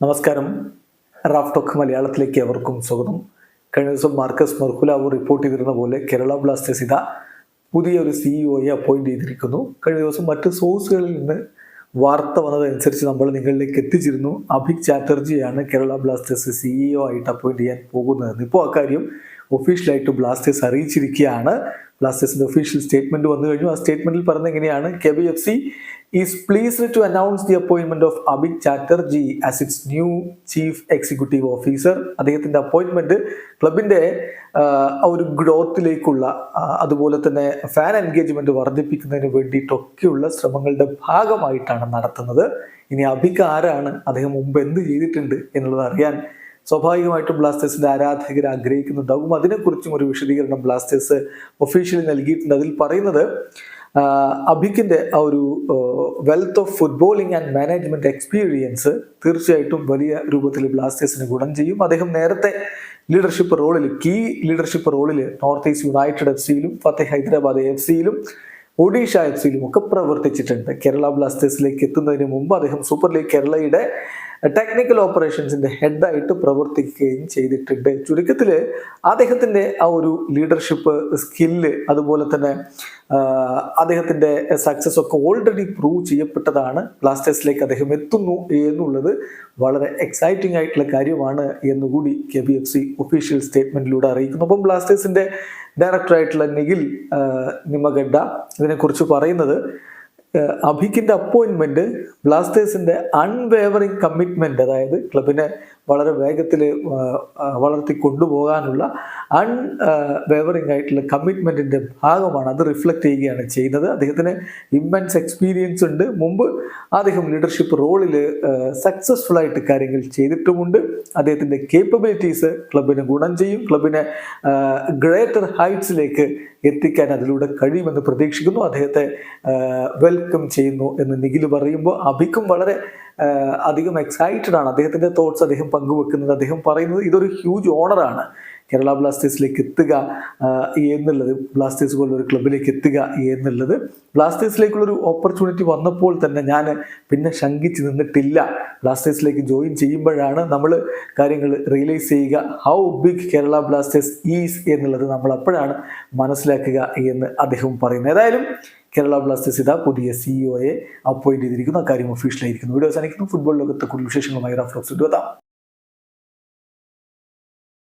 നമസ്കാരം. Raf talk മലയാളത്തിലേക്ക് അവർക്കും സ്വാഗതം. കഴിഞ്ഞ ദിവസം മാർക്കസ് മെർക്കുലാവോ റിപ്പോർട്ട് ചെയ്തിരുന്ന പോലെ കേരള ബ്ലാസ്റ്റേഴ്സ് ഇതാ പുതിയൊരു സിഇഒയെ അപ്പോയിന്റ് ചെയ്തിരിക്കുന്നു. കഴിഞ്ഞ ദിവസം മറ്റ് സോഴ്സുകളിൽ നിന്ന് വാർത്ത വന്നതനുസരിച്ച് നമ്മൾ നിങ്ങളിലേക്ക് എത്തിച്ചിരുന്നു. അഭിക് ചാറ്റർജിയാണ് കേരള ബ്ലാസ്റ്റേഴ്സ് സിഇഒ ആയിട്ട് അപ്പോയിന്റ് ചെയ്യാൻ പോകുന്നതെന്ന്. ഇപ്പോൾ അക്കാര്യം ഒഫീഷ്യലായിട്ട് ബ്ലാസ്റ്റേഴ്സ് അറിയിച്ചിരിക്കുകയാണ്. ബ്ലാസ്റ്റേഴ്സിന്റെ ഒഫീഷ്യൽ സ്റ്റേറ്റ്മെന്റ് വന്നു കഴിഞ്ഞു. ആ സ്റ്റേറ്റ്മെന്റിൽ പറഞ്ഞ എങ്ങനെയാണ്: KBFC is pleased to announce the appointment of Abhik Chatterjee as its new Chief Executive Officer. അദ്ദേഹത്തിന്റെ അപ്പോയിന്റ്മെന്റ് ക്ലബിന്റെ ഒരു ഗ്രോത്തിലേക്കുള്ള അതുപോലെ തന്നെ ഫാൻ എൻഗേജ്മെന്റ് വർദ്ധിപ്പിക്കുന്നതിന് വേണ്ടിയിട്ടൊക്കെയുള്ള ശ്രമങ്ങളുടെ ഭാഗമായിട്ടാണ് നടത്തുന്നത്. ഇനി അഭിക് ആരാണ്, അദ്ദേഹം മുമ്പ് എന്ത് ചെയ്തിട്ടുണ്ട് എന്നുള്ളത് അറിയാൻ സ്വാഭാവികമായിട്ടും ബ്ലാസ്റ്റേഴ്സിന്റെ ആരാധകർ ആഗ്രഹിക്കുന്നുണ്ടാകും. അതിനെക്കുറിച്ചും ഒരു വിശദീകരണം ബ്ലാസ്റ്റേഴ്സ് ഒഫീഷ്യലി നൽകിയിട്ടുണ്ട്. അതിൽ പറയുന്നത് അഭിക്കിന്റെ ആ ഒരു wealth of footballing and management experience തീർച്ചയായിട്ടും വലിയ രൂപത്തിൽ ബ്ലാസ്റ്റേഴ്സിന് ഗുണം ചെയ്യും. അദ്ദേഹം നേരത്തെ ലീഡർഷിപ്പ് റോളിൽ, കീ ലീഡർഷിപ്പ് റോളിൽ നോർത്ത് ഈസ്റ്റ് യുണൈറ്റഡ് FC-യിലും ഫത്തഹ് ഹൈദരാബാദ് FC-യിലും ഒഡീഷ FC-യിലും ഒക്കെ പ്രവർത്തിച്ചിട്ടുണ്ട്. കേരള ബ്ലാസ്റ്റേഴ്സിലേക്ക് എത്തുന്നതിന് മുമ്പ് അദ്ദേഹം സൂപ്പർ ലീഗ് കേരളയുടെ ടെക്നിക്കൽ ഓപ്പറേഷൻസിന്റെ ഹെഡായിട്ട് പ്രവർത്തിക്കുകയും ചെയ്തിട്ടുണ്ട്. ചുരുക്കത്തിൽ അദ്ദേഹത്തിന്റെ ആ ഒരു ലീഡർഷിപ്പ് സ്കില്ല് അതുപോലെ തന്നെ അദ്ദേഹത്തിന്റെ സക്സസ് ഒക്കെ ഓൾറെഡി പ്രൂവ് ചെയ്യപ്പെട്ടതാണ്. ബ്ലാസ്റ്റേഴ്സിലേക്ക് അദ്ദേഹം എത്തുന്നു എന്നുള്ളത് വളരെ എക്സൈറ്റിംഗ് ആയിട്ടുള്ള കാര്യമാണ് എന്നുകൂടി KBFC ഒഫീഷ്യൽ സ്റ്റേറ്റ്മെന്റിലൂടെ അറിയിക്കുന്നു. അപ്പം ബ്ലാസ്റ്റേഴ്സിന്റെ ഡയറക്ടറായിട്ടുള്ള നിഖിൽ നിമഗഡ്ഡ ഇതിനെക്കുറിച്ച് പറയുന്നത്, അഭിക്കിന്റെ അപ്പോയിന്റ്മെന്റ് ബ്ലാസ്റ്റേഴ്സിന്റെ അൺവേവറിംഗ് കമ്മിറ്റ്മെന്റ്, അതായത് ക്ലബിനെ വളരെ വേഗത്തിൽ വളർത്തി കൊണ്ടുപോകാനുള്ള അൺവേവറിംഗ് ആയിട്ടുള്ള കമ്മിറ്റ്മെന്റിന്റെ ഭാഗമാണ്. അത് റിഫ്ലക്റ്റ് ചെയ്യുകയാണ് ചെയ്യുന്നത്. അദ്ദേഹത്തിന് ഇമ്മൻസ് എക്സ്പീരിയൻസ് ഉണ്ട്. മുമ്പ് അദ്ദേഹം ലീഡർഷിപ്പ് റോളിൽ സക്സസ്ഫുൾ ആയിട്ട് കാര്യങ്ങൾ ചെയ്തിട്ടുമുണ്ട്. അദ്ദേഹത്തിന്റെ കേപ്പബിലിറ്റീസ് ക്ലബിന് ഗുണം ചെയ്യും. ക്ലബിനെ ഗ്രേറ്റർ ഹൈറ്റ്സിലേക്ക് എത്തിക്കാൻ അതിലൂടെ കഴിയുമെന്ന് പ്രതീക്ഷിക്കുന്നു. അദ്ദേഹത്തെ വെൽക്കം ചെയ്യുന്നു എന്ന് നിഖിൽ പറയുമ്പോൾ അഭിക്കും വളരെ അധികം എക്സൈറ്റഡ് ആണ്. അദ്ദേഹത്തിന്റെ തോട്ട്സ് അദ്ദേഹം പങ്കുവെക്കുന്നത്, അദ്ദേഹം പറയുന്നത് ഇതൊരു ഹ്യൂജ് ഓണറാണ് കേരള ബ്ലാസ്റ്റേഴ്സിലേക്ക് എത്തുക എന്നുള്ളത്, ബ്ലാസ്റ്റേഴ്സ് പോലൊരു ക്ലബിലേക്ക് എത്തുക എന്നുള്ളത്. ബ്ലാസ്റ്റേഴ്സിലേക്കുള്ളൊരു ഓപ്പർച്യൂണിറ്റി വന്നപ്പോൾ തന്നെ ഞാൻ പിന്നെ ശങ്കിച്ച് നിന്നിട്ടില്ല. ബ്ലാസ്റ്റേഴ്സിലേക്ക് ജോയിൻ ചെയ്യുമ്പോഴാണ് നമ്മൾ കാര്യങ്ങൾ റിയലൈസ് ചെയ്യുക, how big Kerala Blasters is എന്നുള്ളത് നമ്മൾ അപ്പോഴാണ് മനസ്സിലാക്കുക എന്ന് അദ്ദേഹം പറയുന്നു. ഏതായാലും കേരള ബ്ലാസ്റ്റേഴ്സ് ഇതാ പുതിയ സിഇഒയെ അപ്പോയിന്റ് ചെയ്തിരിക്കുന്നു. അക്കാര്യം ഒഫീഷ്യലായിരിക്കുന്നു. വീഡിയോ അവസാനിക്കുന്നു. ഫുട്ബോൾ ലോകത്തെ കൂടുതൽ വിശേഷങ്ങളുമായി റാഫ് ടോക്സ് എത്താം.